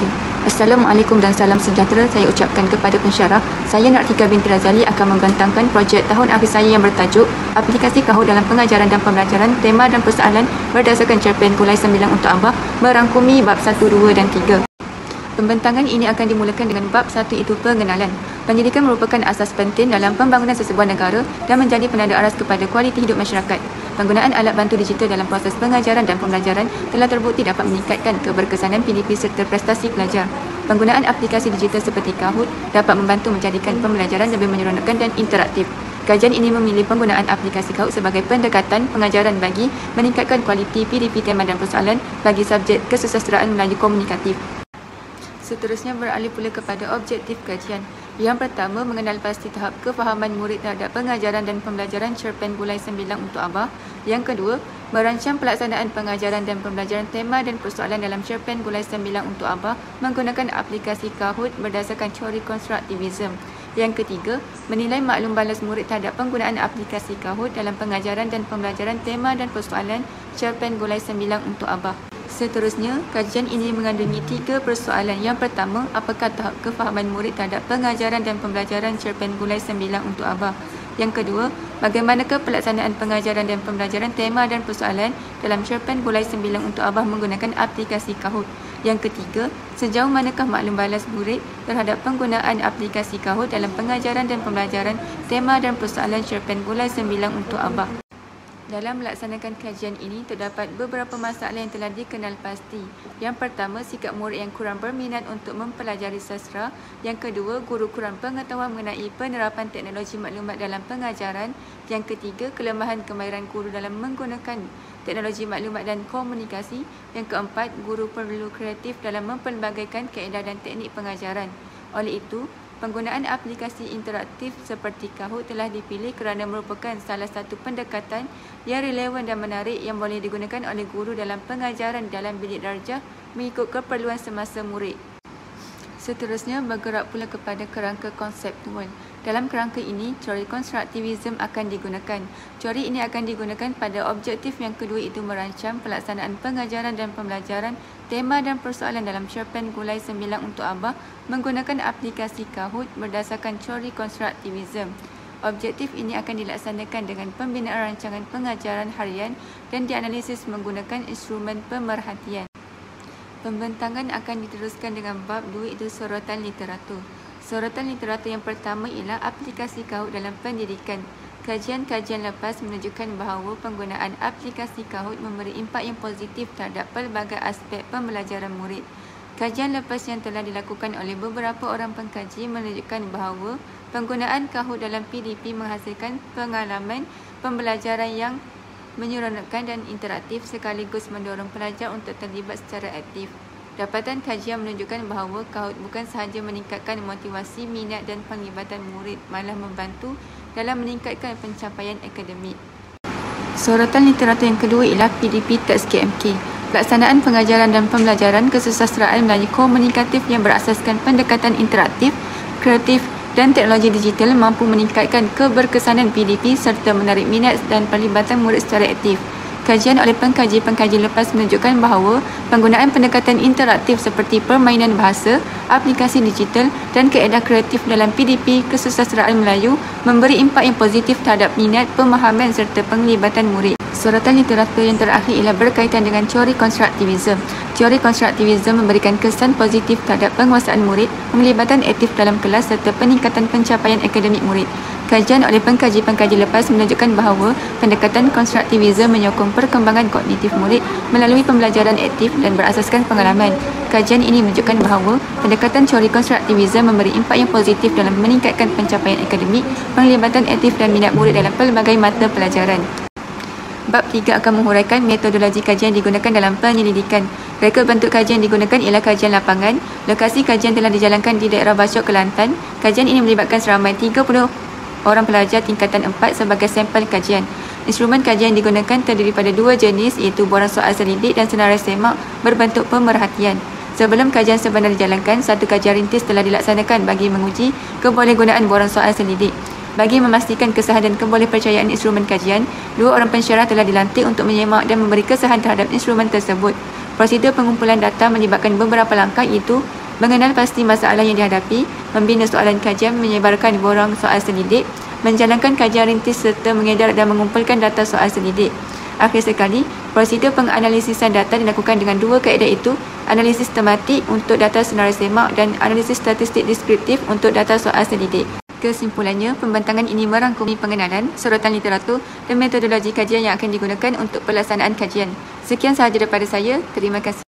wabarakatuh. Assalamualaikum dan salam sejahtera saya ucapkan kepada pensyarah. Saya Nartika binti Razali akan membentangkan projek tahun akhir saya yang bertajuk Aplikasi Kahoot dalam Pengajaran dan Pembelajaran. Tema dan persoalan berdasarkan cerpen Kulai 9 untuk Abah merangkumi bab 1, 2 dan 3. Pembentangan ini akan dimulakan dengan bab 1 iaitu pengenalan. Pendidikan merupakan asas penting dalam pembangunan sesebuah negara dan menjadi penanda aras kepada kualiti hidup masyarakat. Penggunaan alat bantu digital dalam proses pengajaran dan pembelajaran telah terbukti dapat meningkatkan keberkesanan PDP serta prestasi pelajar. Penggunaan aplikasi digital seperti Kahoot dapat membantu menjadikan pembelajaran lebih menyeronokkan dan interaktif. Kajian ini memilih penggunaan aplikasi Kahoot sebagai pendekatan pengajaran bagi meningkatkan kualiti PDP tema dan persoalan bagi subjek kesusasteraan Melayu komunikatif. Seterusnya beralih pula kepada objektif kajian. Yang pertama, mengenal pasti tahap kefahaman murid terhadap pengajaran dan pembelajaran cerpen Kulai 9 untuk Abah. Yang kedua, merancang pelaksanaan pengajaran dan pembelajaran tema dan persoalan dalam cerpen Kulai 9 untuk Abah menggunakan aplikasi Kahoot berdasarkan teori konstruktivisme. Yang ketiga, menilai maklum balas murid terhadap penggunaan aplikasi Kahoot dalam pengajaran dan pembelajaran tema dan persoalan cerpen Kulai 9 untuk Abah. Seterusnya, kajian ini mengandungi 3 persoalan. Yang pertama, apakah tahap kefahaman murid terhadap pengajaran dan pembelajaran cerpen Kulai 9 untuk Abah? Yang kedua, bagaimanakah pelaksanaan pengajaran dan pembelajaran tema dan persoalan dalam cerpen Kulai 9 untuk Abah menggunakan aplikasi Kahoot? Yang ketiga, sejauh manakah maklum balas murid terhadap penggunaan aplikasi Kahoot dalam pengajaran dan pembelajaran tema dan persoalan cerpen Kulai 9 untuk Abah? Dalam melaksanakan kajian ini, terdapat beberapa masalah yang telah dikenal pasti. Yang pertama, sikap murid yang kurang berminat untuk mempelajari sastra. Yang kedua, guru kurang pengetahuan mengenai penerapan teknologi maklumat dalam pengajaran. Yang ketiga, kelemahan kemahiran guru dalam menggunakan teknologi maklumat dan komunikasi. Yang keempat, guru perlu kreatif dalam mempelbagaikan kaedah dan teknik pengajaran. Oleh itu, penggunaan aplikasi interaktif seperti Kahoot telah dipilih kerana merupakan salah satu pendekatan yang relevan dan menarik yang boleh digunakan oleh guru dalam pengajaran dalam bilik darjah mengikut keperluan semasa murid. Seterusnya, bergerak pula kepada kerangka konseptual. Dalam kerangka ini, teori konstruktivisme akan digunakan. Teori ini akan digunakan pada objektif yang kedua iaitu merancang pelaksanaan pengajaran dan pembelajaran tema dan persoalan dalam cerpen Kulai 9 untuk Abah menggunakan aplikasi Kahoot berdasarkan teori konstruktivisme. Objektif ini akan dilaksanakan dengan pembinaan rancangan pengajaran harian dan dianalisis menggunakan instrumen pemerhatian. Pembentangan akan diteruskan dengan bab 2 iaitu sorotan literatur. Sorotan literatur yang pertama ialah aplikasi Kahoot dalam pendidikan. Kajian-kajian lepas menunjukkan bahawa penggunaan aplikasi Kahoot memberi impak yang positif terhadap pelbagai aspek pembelajaran murid. Kajian lepas yang telah dilakukan oleh beberapa orang pengkaji menunjukkan bahawa penggunaan Kahoot dalam PDP menghasilkan pengalaman pembelajaran yang menyeronokkan dan interaktif sekaligus mendorong pelajar untuk terlibat secara aktif. Dapatan kajian menunjukkan bahawa Kahoot bukan sahaja meningkatkan motivasi, minat dan penglibatan murid, malah membantu dalam meningkatkan pencapaian akademik. Sorotan literatur yang kedua ialah PDP Teks KMK. Pelaksanaan pengajaran dan pembelajaran kesusasteraan Melayu komunikatif yang berasaskan pendekatan interaktif, kreatif dan teknologi digital mampu meningkatkan keberkesanan PDP serta menarik minat dan pelibatan murid secara aktif. Kajian oleh pengkaji-pengkaji lepas menunjukkan bahawa penggunaan pendekatan interaktif seperti permainan bahasa, aplikasi digital dan kaedah kreatif dalam PDP kesusasteraan Melayu memberi impak yang positif terhadap minat, pemahaman serta penglibatan murid. Sorotan literatur yang terakhir ialah berkaitan dengan teori konstruktivisme. Teori konstruktivisme memberikan kesan positif terhadap penguasaan murid, penglibatan aktif dalam kelas serta peningkatan pencapaian akademik murid. Kajian oleh pengkaji-pengkaji lepas menunjukkan bahawa pendekatan konstruktivisme menyokong perkembangan kognitif murid melalui pembelajaran aktif dan berasaskan pengalaman. Kajian ini menunjukkan bahawa pendekatan teori konstruktivisme memberi impak yang positif dalam meningkatkan pencapaian akademik, penglibatan aktif dan minat murid dalam pelbagai mata pelajaran. Bab 3 akan menghuraikan metodologi kajian digunakan dalam penyelidikan. Reka bentuk kajian digunakan ialah kajian lapangan. Lokasi kajian telah dijalankan di daerah Basok, Kelantan. Kajian ini melibatkan seramai 30 orang pelajar tingkatan 4 sebagai sampel kajian. Instrumen kajian digunakan terdiri pada 2 jenis iaitu borang soal selidik dan senarai semak berbentuk pemerhatian. Sebelum kajian sebenar dijalankan, satu kajian rintis telah dilaksanakan bagi menguji kebolehgunaan borang soal selidik. Bagi memastikan kesahan dan kebolehpercayaan instrumen kajian, 2 orang pensyarah telah dilantik untuk menyemak dan memberi kesahan terhadap instrumen tersebut. Prosedur pengumpulan data melibatkan beberapa langkah, iaitu mengenal pasti masalah yang dihadapi, membina soalan kajian, menyebarkan borang soal selidik, menjalankan kajian rintis serta mengedar dan mengumpulkan data soal selidik. Akhir sekali, prosedur penganalisisan data dilakukan dengan dua kaedah, iaitu analisis tematik untuk data senarai semak dan analisis statistik deskriptif untuk data soal selidik. Kesimpulannya, pembentangan ini merangkumi pengenalan, sorotan literatur dan metodologi kajian yang akan digunakan untuk pelaksanaan kajian. Sekian sahaja daripada saya. Terima kasih.